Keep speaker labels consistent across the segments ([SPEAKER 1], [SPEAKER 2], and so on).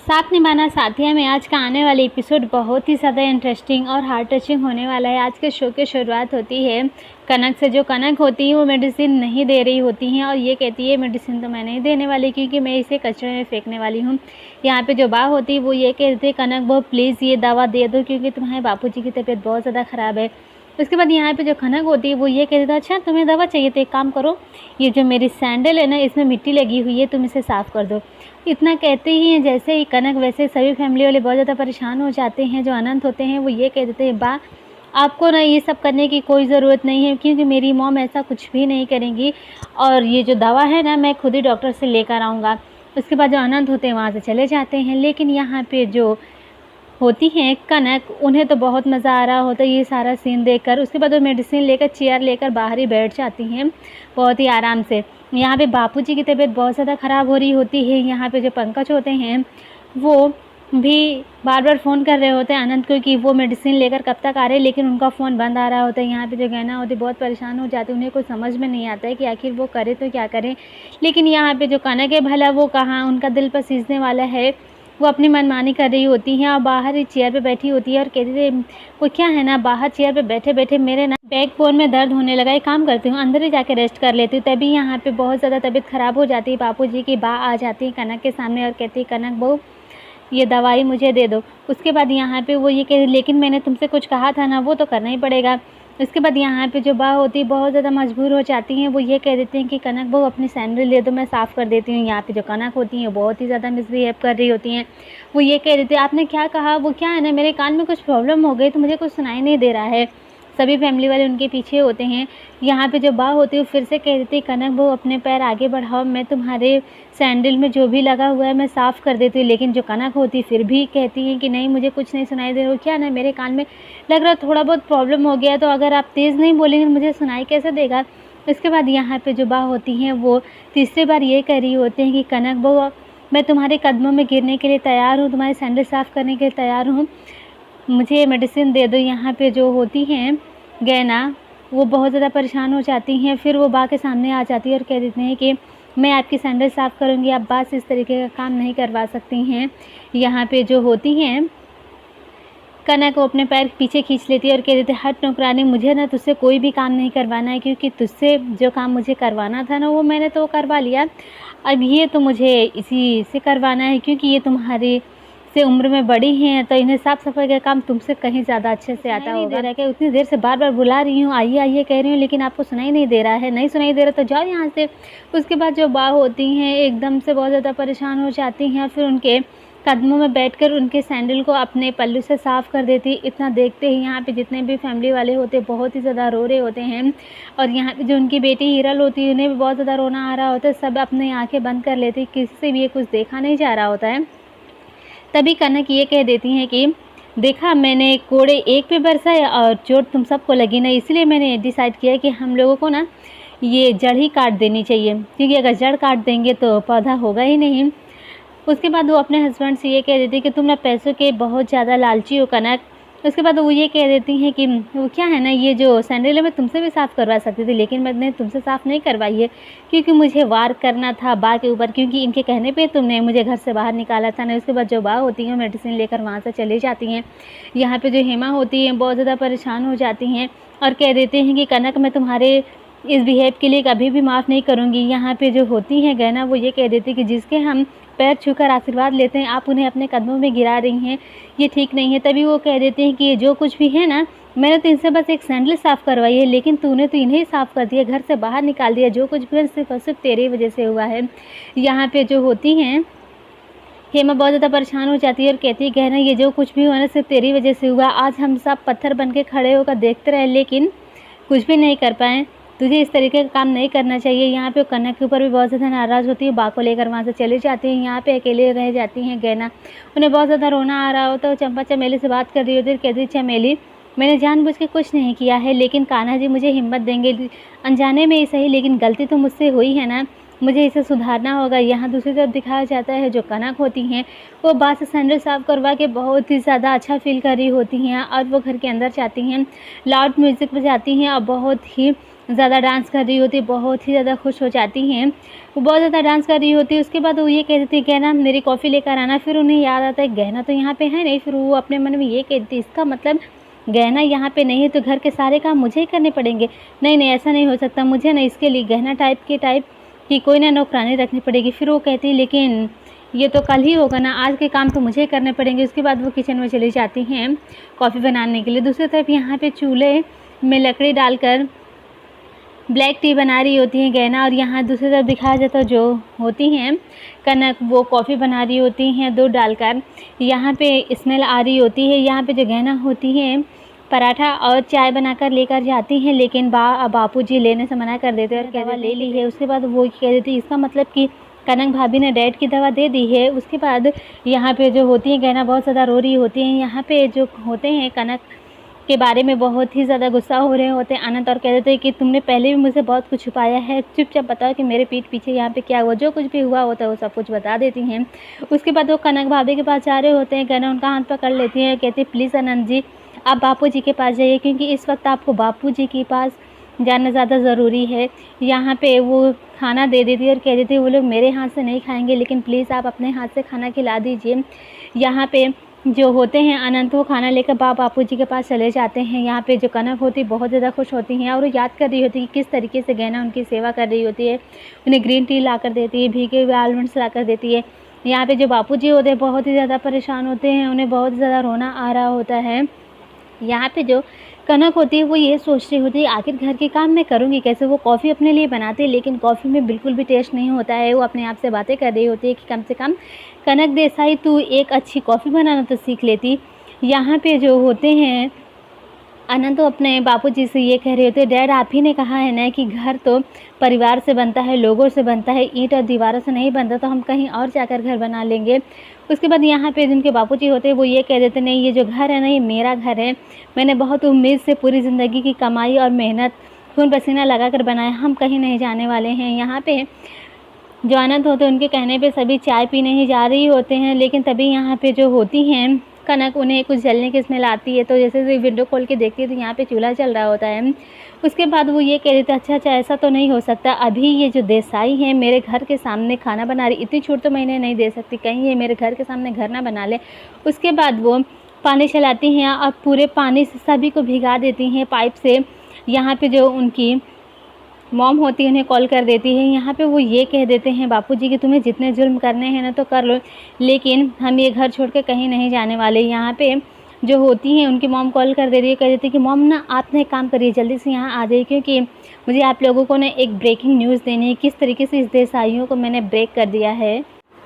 [SPEAKER 1] साथ निभाना साथिया में आज का आने वाला एपिसोड बहुत ही ज़्यादा इंटरेस्टिंग और हार्ट टचिंग होने वाला है। आज के शो की शुरुआत होती है कनक से। जो कनक होती है वो मेडिसिन नहीं दे रही होती हैं और ये कहती है मेडिसिन तो मैं नहीं देने वाली क्योंकि मैं इसे कचरे में फेंकने वाली हूँ। यहाँ पे जो बा होती है वो ये कहती है कनक वो प्लीज़ ये दवा दे दो क्योंकि तुम्हारे बापूजी की तबीयत बहुत ज़्यादा ख़राब है। उसके बाद यहाँ पे जो कनक होती है वो ये कहती है अच्छा तुम्हें दवा चाहिए तो एक काम करो, ये जो मेरी सैंडल है ना इसमें मिट्टी लगी हुई है, तुम इसे साफ़ कर दो। इतना कहते ही हैं जैसे ही कनक वैसे सभी फैमिली वाले बहुत ज़्यादा परेशान हो जाते हैं। जो अनंत होते हैं वो ये कह देते हैं बा आपको ना ये सब करने की कोई ज़रूरत नहीं है क्योंकि मेरी मॉम ऐसा कुछ भी नहीं करेंगी और ये जो दवा है ना मैं खुद ही डॉक्टर से लेकर आऊँगा। उसके बाद जो अनंत होते हैं वहाँ से चले जाते हैं। लेकिन यहाँ पे जो होती हैं कनक, उन्हें तो बहुत मज़ा आ रहा होता है ये सारा सीन देखकर। उसके बाद वो मेडिसिन लेकर चेयर लेकर बाहर ही बैठ जाती हैं बहुत ही आराम से। यहाँ पे बापूजी की तबीयत बहुत ज़्यादा ख़राब हो रही होती है। यहाँ पे जो पंकज होते हैं वो भी बार बार फ़ोन कर रहे होते हैं अनंत को कि वो मेडिसिन लेकर कब तक आ रहे हैं, लेकिन उनका फ़ोन बंद आ रहा होता है। यहाँ पे जो गहना होती है बहुत परेशान हो जाती है, उन्हें कुछ समझ में नहीं आता है कि आखिर वो करे तो क्या करें। लेकिन यहाँ पे जो कनक है भला वो कहाँ, उनका दिल पर सींचने वाला है, वो अपनी मनमानी कर रही होती हैं और बाहर ही चेयर पे बैठी होती है और कहती है वो क्या है ना बाहर चेयर पे बैठे बैठे मेरे ना बैकबोन में दर्द होने लगा, एक काम करती हूँ अंदर ही जाके रेस्ट कर लेती हूँ। तभी यहाँ पे बहुत ज़्यादा तबीयत ख़राब हो जाती है। बापूजी की बा आ जाती है कनक के सामने और कहती है कनक बहू ये दवाई मुझे दे दो। उसके बाद यहाँ पे वो ये कह लेकिन मैंने तुमसे कुछ कहा था ना वो तो करना ही पड़ेगा। उसके बाद यहाँ पे जो बा होती है बहुत ज़्यादा मजबूर हो जाती हैं। वो ये कह देती हैं कि कनक बहू अपनी सैंडल दे दो मैं साफ़ कर देती हूँ। यहाँ पे जो कनक होती हैं बहुत ही ज़्यादा मिसबिहेव कर रही होती हैं। वो ये कह देती है आपने क्या कहा, वो क्या है ना मेरे कान में कुछ प्रॉब्लम हो गई तो मुझे कुछ सुनाई नहीं दे रहा है। सभी फैमिली वाले उनके पीछे होते हैं। यहाँ पे जो बा होती है फिर से कह देती है कनक बहू अपने पैर आगे बढ़ाओ, मैं तुम्हारे सैंडल में जो भी लगा हुआ है मैं साफ़ कर देती हूँ। लेकिन जो कनक होती है फिर भी कहती है कि नहीं मुझे कुछ नहीं सुनाई दे रहा। क्या ना मेरे कान में लग रहा थोड़ा बहुत प्रॉब्लम हो गया तो अगर आप तेज़ नहीं बोलेंगे मुझे सुनाई कैसे देगा। इसके बाद यहाँ पे जो बा होती हैं वो तीसरी बार ये कह रही होती हैं कि कनक बहू मैं तुम्हारे कदमों में गिरने के लिए तैयार हूँ, तुम्हारे सैंडल साफ़ करने के लिए तैयार हूँ, मुझे मेडिसिन दे दो। यहाँ पे जो होती हैं गैना वो बहुत ज़्यादा परेशान हो जाती हैं। फिर वो बा के सामने आ जाती है और कह देते हैं कि मैं आपकी सैंडल साफ़ करूँगी, आप बा से इस तरीके का काम नहीं करवा सकती हैं। यहाँ पे जो होती हैं कनक को अपने पैर पीछे खींच लेती है और कह देती है हट नौकरानी मुझे ना तुझसे कोई भी काम नहीं करवाना है क्योंकि तुझसे जो काम मुझे करवाना था ना वो मैंने तो करवा लिया, अब ये तो मुझे इसी से करवाना है क्योंकि ये तुम्हारी से उम्र में बड़ी हैं तो इन्हें साफ़ सफाई का काम तुमसे कहीं ज़्यादा अच्छे से आता होगा। रहा है उतनी देर से बार बार बुला रही हूँ आइए आइए कह रही हूँ लेकिन आपको सुनाई नहीं दे रहा है, नहीं सुनाई दे रहा तो जाओ यहाँ से। उसके बाद जो बा होती हैं एकदम से बहुत ज़्यादा परेशान हो जाती हैं, फिर उनके कदमों में बैठकर उनके सैंडल को अपने पल्लू से साफ़ कर देती। इतना देखते ही यहाँ पे जितने भी फैमिली वाले होते हैं बहुत ही ज़्यादा रो रहे होते हैं और यहाँ पे जो उनकी बेटी हिरल होती है उन्हें भी बहुत ज़्यादा रोना आ रहा होता है। सब अपनी आंखें बंद कर लेती, किसी से भी ये कुछ देखा नहीं जा रहा होता है। तभी कनक ये कह देती हैं कि देखा मैंने कोड़े एक पे बरसाया और चोट तुम सबको लगी ना, इसलिए मैंने डिसाइड किया कि हम लोगों को ना ये जड़ ही काट देनी चाहिए क्योंकि अगर जड़ काट देंगे तो पौधा होगा ही नहीं। उसके बाद वो अपने हस्बैंड से ये कह देती है कि तुम ना पैसों के बहुत ज़्यादा लालची हो कनक। उसके बाद वो ये कह देती हैं कि वो क्या है ना ये जो सैंडल है मैं तुमसे भी साफ़ करवा सकती थी लेकिन मैंने तुमसे साफ़ नहीं करवाई है क्योंकि मुझे वार करना था बा के ऊपर क्योंकि इनके कहने पे तुमने मुझे घर से बाहर निकाला था ना। उसके बाद जो बा होती हैं मेडिसिन लेकर वहाँ से चली जाती हैं। यहाँ पे जो हेमा होती हैं बहुत ज़्यादा परेशान हो जाती हैं और कह देते हैं कि कनक मैं तुम्हारे इस बिहेव के लिए कभी भी माफ़ नहीं करूँगी। यहाँ पे जो होती हैं गहना वो ये कह देती है कि जिसके हम पैर छूकर आशीर्वाद लेते हैं आप उन्हें अपने कदमों में गिरा रही हैं, ये ठीक नहीं है। तभी वो कह देते हैं कि ये जो कुछ भी है ना मैंने तो इनसे बस एक सैंडल साफ़ करवाई है लेकिन तूने तो इन्हें ही साफ़ कर दिया, घर से बाहर निकाल दिया, जो कुछ भी है सिर्फ और सिर्फ तेरी वजह से हुआ है। यहाँ पे जो होती हैं हेमा बहुत ज़्यादा परेशान हो जाती है और कहती है गहना ये जो कुछ भी हुआ ना सिर्फ तेरी वजह से हुआ, आज हम सब पत्थर बन के खड़े होकर देखते रहे लेकिन कुछ भी नहीं कर पाए, तुझे इस तरीके का काम नहीं करना चाहिए। यहाँ पे कनक के ऊपर भी बहुत ज़्यादा नाराज़ होती है, बा को लेकर वहाँ से चली जाती हैं। यहाँ पे अकेले रह जाती हैं गहना, उन्हें बहुत ज़्यादा रोना आ रहा होता है। चंपा चमेली से बात कर रही होती है, कहती चमेली मैंने जानबूझ के कुछ नहीं किया है लेकिन कान्हा जी मुझे हिम्मत देंगे, अनजाने में ही सही लेकिन गलती तो मुझसे हुई है ना, मुझे इसे सुधारना होगा। यहाँ दूसरी तरफ दिखाया जाता है जो कनक होती हैं वो बा से सैंडल साफ़ करवा के बहुत ही ज़्यादा अच्छा फील कर रही होती हैं और वो घर के अंदर जाती हैं, लाउड म्यूज़िक बजाती हैं और बहुत ही ज़्यादा डांस कर रही होती है, बहुत ही ज़्यादा खुश हो जाती हैं। वो बहुत ज़्यादा डांस कर रही होती है, उसके बाद वो ये कह देती है गहना मेरी कॉफ़ी लेकर आना। फिर उन्हें याद आता है गहना तो यहाँ पे है नहीं, फिर वो अपने मन में ये कहती है इसका मतलब गहना यहाँ पे नहीं है तो घर के सारे काम मुझे ही करने पड़ेंगे। नहीं, नहीं ऐसा नहीं हो सकता, मुझे ना इसके लिए गहना टाइप की कोई ना नौकरानी रखनी पड़ेगी। फिर वो कहती है लेकिन ये तो कल ही होगा ना, आज के काम तो मुझे ही करने पड़ेंगे। उसके बाद वो किचन में चली जाती हैं कॉफ़ी बनाने के लिए। दूसरी तरफ यहाँ पे चूल्हे में लकड़ी डालकर ब्लैक टी बना रही होती हैं गहना, और यहाँ दूसरी तरफ दिखाया जाता है जो होती हैं कनक, वो कॉफ़ी बना रही होती हैं दूध डालकर। यहाँ पे स्मेल आ रही होती है। यहाँ पे जो गहना होती है पराठा और चाय बनाकर लेकर जाती हैं, लेकिन बापूजी लेने से मना कर देते हैं और दवा ले ली है। उसके बाद वो कह देती है इसका मतलब कि कनक भाभी ने डैड की दवा दे दी है। उसके बाद यहाँ पे जो होती हैं गहना बहुत ज़्यादा रो रही होती हैं। यहाँ पे जो होते हैं कनक के बारे में बहुत ही ज़्यादा गुस्सा हो रहे होते हैं अनंत, और कह देते हैं कि तुमने पहले भी मुझसे बहुत कुछ छुपाया है, चुपचाप बताओ कि मेरे पीठ पीछे यहाँ पे क्या हुआ। जो कुछ भी हुआ होता है वो सब कुछ बता देती हैं। उसके बाद वो कनक भाभी के पास जा रहे होते हैं, गहना उनका हाथ पकड़ लेती हैं, कहती है प्लीज़ अनंत जी आप बापू जी के पास जाइए, क्योंकि इस वक्त आपको बापू जी के पास जाना ज़्यादा ज़रूरी है। यहाँ पे वो खाना दे देती है और कह देती है वो लोग मेरे हाथ से नहीं खाएंगे, लेकिन प्लीज़ आप अपने हाथ से खाना खिला दीजिए। यहाँ पे जो होते हैं अनंत वो खाना लेकर बापू जी के पास चले जाते हैं। यहाँ पे जो कनक होती है बहुत ज़्यादा खुश होती हैं और वो याद कर रही होती है कि किस तरीके से गहना उनकी सेवा कर रही होती है। उन्हें ग्रीन टी ला कर देती है, भीगे हुए आलमंड्स ला कर देती है। यहाँ पे जो बापू जी होते हैं बहुत ही ज़्यादा परेशान होते हैं, उन्हें बहुत ज़्यादा रोना आ रहा होता है। यहाँ पे जो कनक होती है वो ये सोच रही होती है आखिर घर के काम मैं करूँगी कैसे। वो कॉफ़ी अपने लिए बनाते हैं लेकिन कॉफ़ी में बिल्कुल भी टेस्ट नहीं होता है। वो अपने आप से बातें कर रही होती है कि कम से कम कनक देसाई तू एक अच्छी कॉफ़ी बनाना तो सीख लेती। यहाँ पे जो होते हैं अनंत तो अपने बापूजी से ये कह रहे होते डैड आप ही ने कहा है ना कि घर तो परिवार से बनता है, लोगों से बनता है, ईंट और दीवारों से नहीं बनता, तो हम कहीं और जाकर घर बना लेंगे। उसके बाद यहाँ पे जिनके बापूजी होते हैं वो ये कह देते नहीं ये जो घर है ना ये मेरा घर है, मैंने बहुत उम्मीद से पूरी ज़िंदगी की कमाई और मेहनत खून पसीना लगा कर बनाया, हम कहीं नहीं जाने वाले हैं। यहाँ पे जो अनंत होते हैं उनके कहने पे सभी चाय पीने ही जा रही होते हैं, लेकिन तभी यहाँ पे जो होती हैं कनक उन्हें कुछ जलने की स्मेल आती है, तो जैसे विंडो खोल के देखती है तो यहाँ पे चूल्हा चल रहा होता है। उसके बाद वो ये कह देते अच्छा ऐसा तो नहीं हो सकता, अभी ये जो देसाई हैं मेरे घर के सामने खाना बना रही, इतनी छूट तो मैं इन्हें नहीं दे सकती, कहीं ये मेरे घर के सामने घर ना बना ले। उसके बाद वो पानी चलाती हैं और पूरे पानी से सभी को भिगा देती हैं पाइप से। यहाँ पे जो उनकी मॉम होती है उन्हें कॉल कर देती है। यहाँ पे वो ये कह देते हैं बापूजी कि तुम्हें जितने जुर्म करने हैं ना तो कर लो, लेकिन हम ये घर छोड़ के कहीं नहीं जाने वाले। यहाँ पे जो होती हैं उनकी मॉम कॉल कर दे रही है, कह देती है कि मॉम ना आप एक काम करिए जल्दी से यहाँ आ जाइए, क्योंकि मुझे आप लोगों को ना एक ब्रेकिंग न्यूज़ देनी है, किस तरीके से इस देसाइयों को मैंने ब्रेक कर दिया है।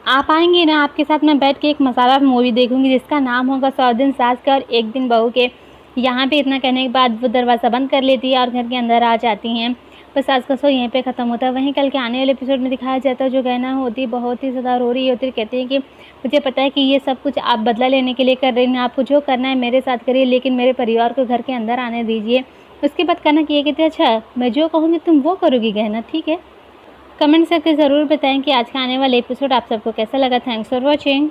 [SPEAKER 1] आप आएंगी ना, आपके साथ मैं बैठ के एक मसाला मूवी देखूंगी जिसका नाम होगा 100 दिन सास का और 1 दिन बहू के। यहाँ पे इतना कहने के बाद वो दरवाज़ा बंद कर लेती है और घर के अंदर आ जाती हैं। बस आज का शो यहीं पे ख़त्म होता है। वहीं कल के आने वाले एपिसोड में दिखाया जाता है जो गहना होती है बहुत ही ज़्यादा रो रही होती है, कहती है कि मुझे पता है कि ये सब कुछ आप बदला लेने के लिए कर रही हैं, आपको जो करना है मेरे साथ करिए, लेकिन मेरे परिवार को घर के अंदर आने दीजिए। उसके बाद कनक ये कहती है अच्छा मैं जो कहूँगी तुम वो करोगी गहना, ठीक है। कमेंट करके ज़रूर बताएं कि आज का आने वाला एपिसोड आप सबको कैसा लगा। Thanks for watching.